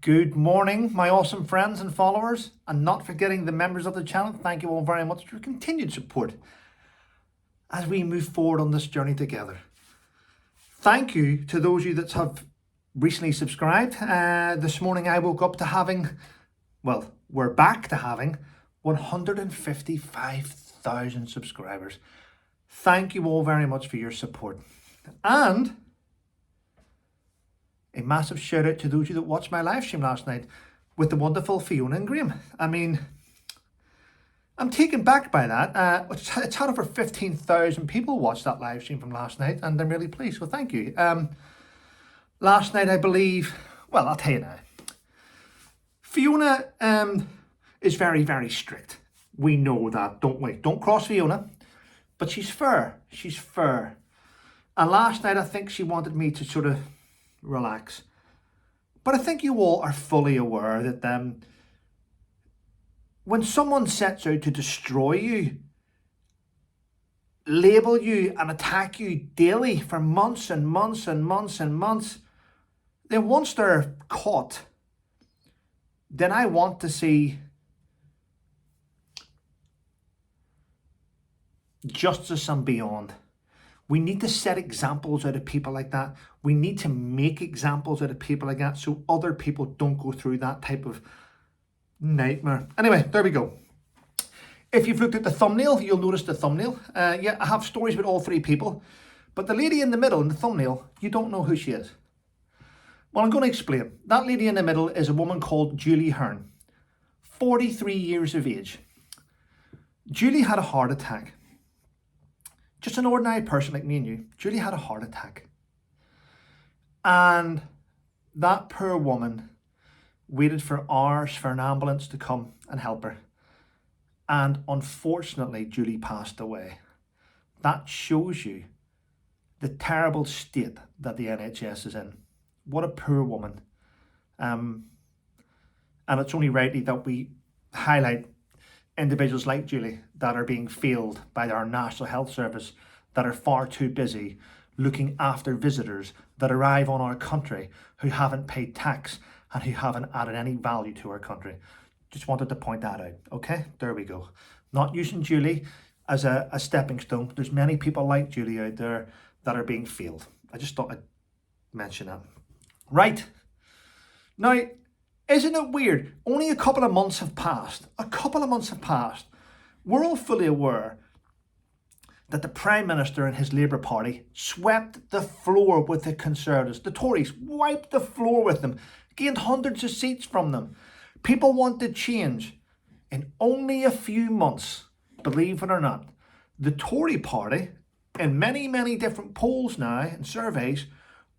Good morning, my awesome friends and followers, and not forgetting the members of the channel. Thank you all very much for your continued support as we move forward on this journey together. Thank you to those of you that have recently subscribed. This morning I woke up to having, well, we're back to having 155,000 subscribers. Thank you all very much for your support. And a massive shout out to those of you that watched my live stream last night with the wonderful Fiona and Graham. I mean, I'm taken back by that. It's had over 15,000 people watch that live stream from last night, and I'm really pleased. So thank you. Last night, I believe, well, I'll tell you now. Fiona is very, very strict. We know that, don't we? Don't cross Fiona. But she's fair. She's fair. And last night, I think she wanted me to sort of relax. But I think you all are fully aware that when someone sets out to destroy you, label you and attack you daily for months and months and months and months, then once they're caught, then I want to see justice and beyond. We need to set examples out of people like that. We need to make examples out of people like that so other people don't go through that type of nightmare. Anyway, there we go. If you've looked at the thumbnail, you'll notice the thumbnail. Yeah, I have stories with all three people. But the lady in the middle in the thumbnail, you don't know who she is. Well, I'm going to explain. That lady in the middle is a woman called Julie Hearn, 43 years of age. Julie had a heart attack. Just an ordinary person like me and you. Julie had a heart attack. And that poor woman waited for hours for an ambulance to come and help her. And unfortunately, Julie passed away. That shows you the terrible state that the NHS is in. What a poor woman. And it's only rightly that we highlight individuals like Julie that are being failed by our National Health Service, that are far too busy looking after visitors that arrive on our country who haven't paid tax and who haven't added any value to our country. Just wanted to point that out. Okay, there we go. Not using Julie as a stepping stone. There's many people like Julie out there that are being failed. I just thought I'd mention that. Right. Now, isn't it weird? Only a couple of months have passed. We're all fully aware that the Prime Minister and his Labour Party swept the floor with the Conservatives. The Tories wiped the floor with them, gained hundreds of seats from them. People wanted change. In only a few months, believe it or not, the Tory Party, in many, many different polls now and surveys,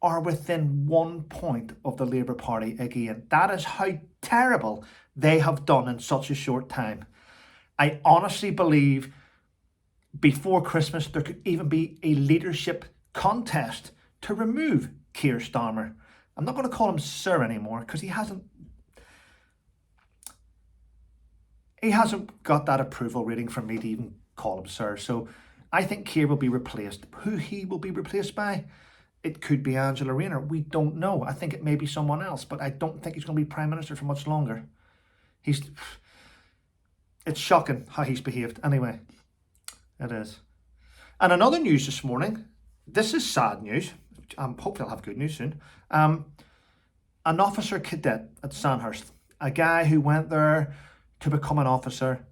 are within 1 point of the Labour Party again. That is how terrible they have done in such a short time. I honestly believe before Christmas there could even be a leadership contest to remove Keir Starmer. I'm not going to call him Sir anymore because he hasn't got that approval rating from me to even call him Sir. So I think Keir will be replaced. Who he will be replaced by? It could be Angela Rayner. We don't know. I think it may be someone else, but I don't think he's going to be Prime Minister for much longer. It's shocking how he's behaved. Anyway, it is. And another news this morning. This is sad news. Hopefully I'll have good news soon. An officer cadet at Sandhurst, a guy who went there to become an officer.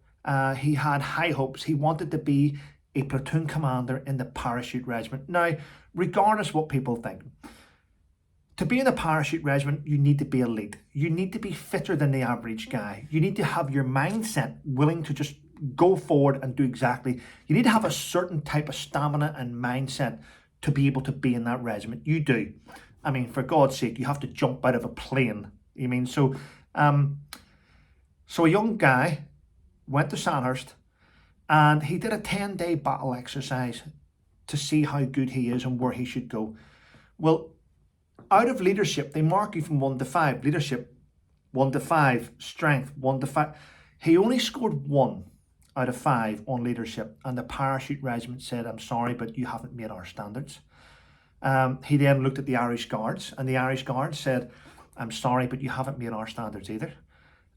He had high hopes. He wanted to be a platoon commander in the parachute regiment. Now, regardless what people think, to be in the parachute regiment, you need to be elite. You need to be fitter than the average guy. You need to have your mindset willing to just go forward and do exactly. You need to have a certain type of stamina and mindset to be able to be in that regiment. You do. I mean, for God's sake, you have to jump out of a plane. You mean, so a young guy went to Sandhurst and he did a 10-day battle exercise to see how good he is and where he should go. Well, out of leadership, they mark you from 1 to 5. Leadership, 1 to 5. Strength, 1 to 5. He only scored 1 out of 5 on leadership. And the parachute regiment said, I'm sorry, but you haven't met our standards. He then looked at the Irish Guards, and the Irish Guards said, I'm sorry, but you haven't made our standards either.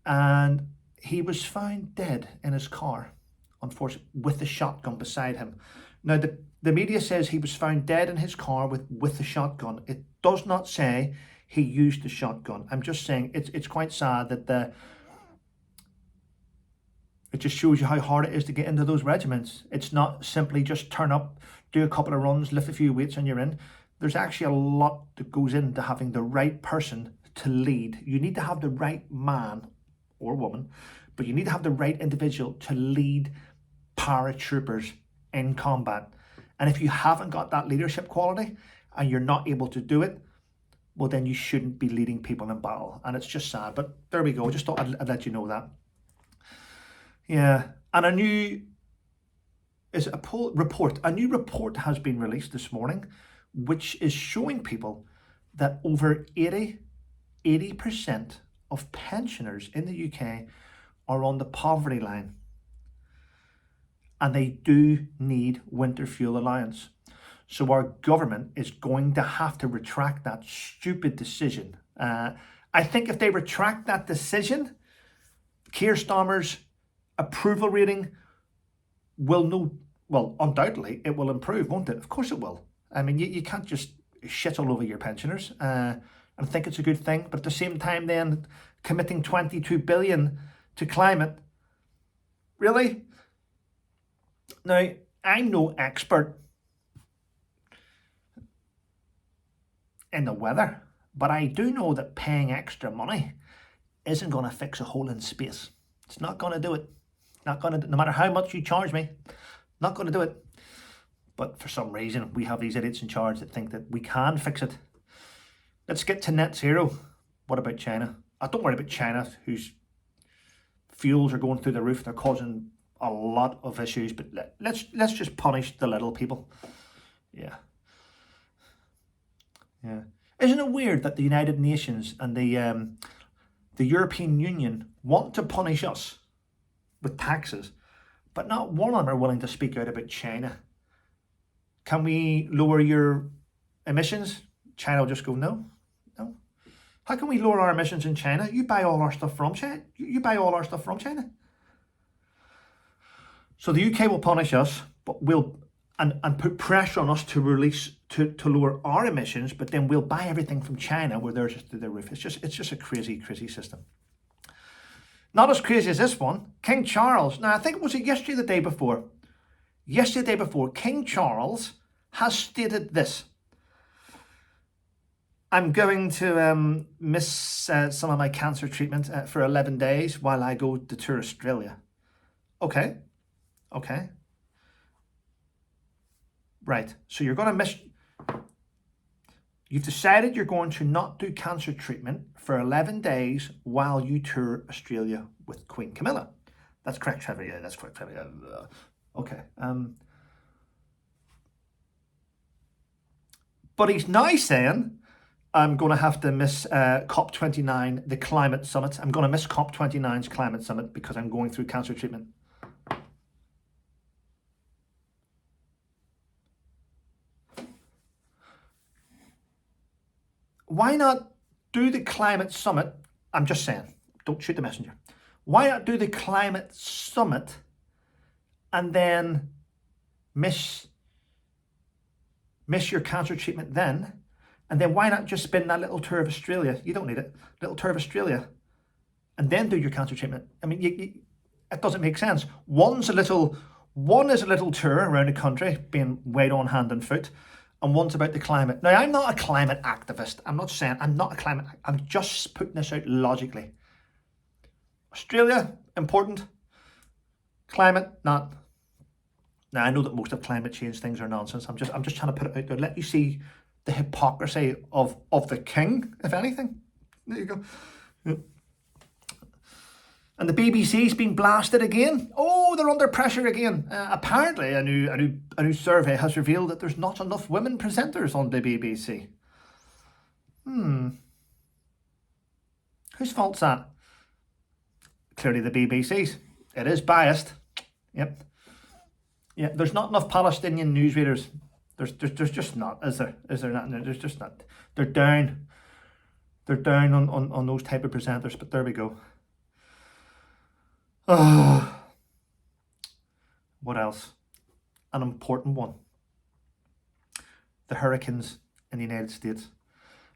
And he was found dead in his car, unfortunately, with a shotgun beside him. Now, the media says he was found dead in his car with a shotgun. It does not say he used the shotgun. I'm just saying it's quite sad that it just shows you how hard it is to get into those regiments. It's not simply just turn up, do a couple of runs, lift a few weights, and you're in. There's actually a lot that goes into having the right person to lead. You need to have the right man or woman, but you need to have the right individual to lead paratroopers in combat. And if you haven't got that leadership quality and you're not able to do it, well, then you shouldn't be leading people in battle. And it's just sad. But there we go. I just thought I'd let you know that. Yeah. And a new report has been released this morning, which is showing people that over 80% of pensioners in the UK are on the poverty line. And they do need winter fuel allowance. So our government is going to have to retract that stupid decision. I think if they retract that decision, Keir Starmer's approval rating will undoubtedly it will improve, won't it? Of course it will. I mean, you can't just shit all over your pensioners and think it's a good thing, but at the same time then committing 22 billion to climate. Really? Now, I'm no expert in the weather, but I do know that paying extra money isn't going to fix a hole in space. It's not going to do it. Not going to, no matter how much you charge me, not going to do it. But for some reason, we have these idiots in charge that think that we can fix it. Let's get to net zero. What about China? Don't worry about China, whose fuels are going through the roof. They're causing a lot of issues, but let's just punish the little people. Yeah. Isn't it weird that the United Nations and the European Union want to punish us with taxes, but not one of them are willing to speak out about China? Can we lower your emissions? China will just go, no. How can we lower our emissions in China? You buy all our stuff from China. You buy all our stuff from China. So the UK will punish us, but we'll and put pressure on us to lower our emissions, but then we'll buy everything from China where they're just through the roof. It's just a crazy system. Not as crazy as this one. King Charles. Now I think was it yesterday or the day before? Yesterday, the day before, King Charles has stated this: I'm going to miss some of my cancer treatment for 11 days while I go to tour Australia. Okay. Right, so you're going to miss... You've decided you're going to not do cancer treatment for 11 days while you tour Australia with Queen Camilla. That's correct, Trevor. Yeah, that's correct, Trevor. Okay. But he's now saying, I'm going to have to miss COP29, the climate summit. I'm going to miss COP29's climate summit because I'm going through cancer treatment. Why not do the climate summit? I'm just saying, don't shoot the messenger. Why not do the climate summit and then miss your cancer treatment then? And then why not just spend that little tour of Australia? You don't need it. Little tour of Australia and then do your cancer treatment. I mean, it doesn't make sense. One is a little tour around the country, being weighed on hand and foot, and one's about the climate. Now, I'm not a climate activist. I'm not saying I'm not a climate. I'm just putting this out logically. Australia, important. Climate, not. Now, I know that most of climate change things are nonsense. I'm just trying to put it out there. Let you see the hypocrisy of the king, if anything. There you go. Yeah. And the BBC's been blasted again. Oh, they're under pressure again. Apparently, a new survey has revealed that there's not enough women presenters on the BBC. Whose fault's that? Clearly the BBC's. It is biased. Yep. Yeah, there's not enough Palestinian newsreaders. There's just not, is there? Is there not? There's just not. They're down they're down on those type of presenters, but there we go. What else? An important one. The hurricanes in the United States.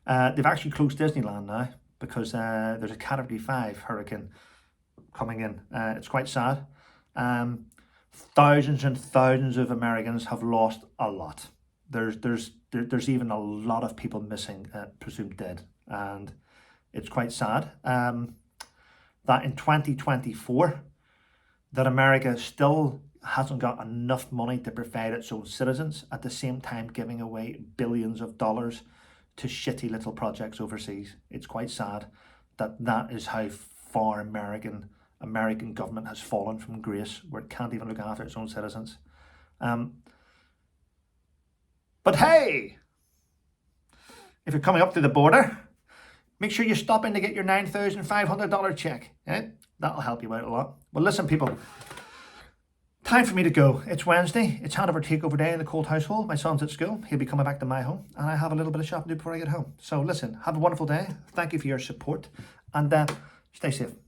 They've actually closed Disneyland now because there's a Category 5 hurricane coming in. It's quite sad. Thousands and thousands of Americans have lost a lot. There's even a lot of people missing, presumed dead, and it's quite sad. That in 2024, that America still hasn't got enough money to provide its own citizens, at the same time giving away billions of dollars to shitty little projects overseas. It's quite sad that is how far American government has fallen from grace, where it can't even look after its own citizens. But hey, if you're coming up to the border, make sure you stop in to get your $9,500 check. That'll help you out a lot. Well, listen, people, time for me to go. It's Wednesday. It's handover takeover day in the Colt household. My son's at school. He'll be coming back to my home, and I have a little bit of shopping to do before I get home. So listen, have a wonderful day. Thank you for your support, and stay safe.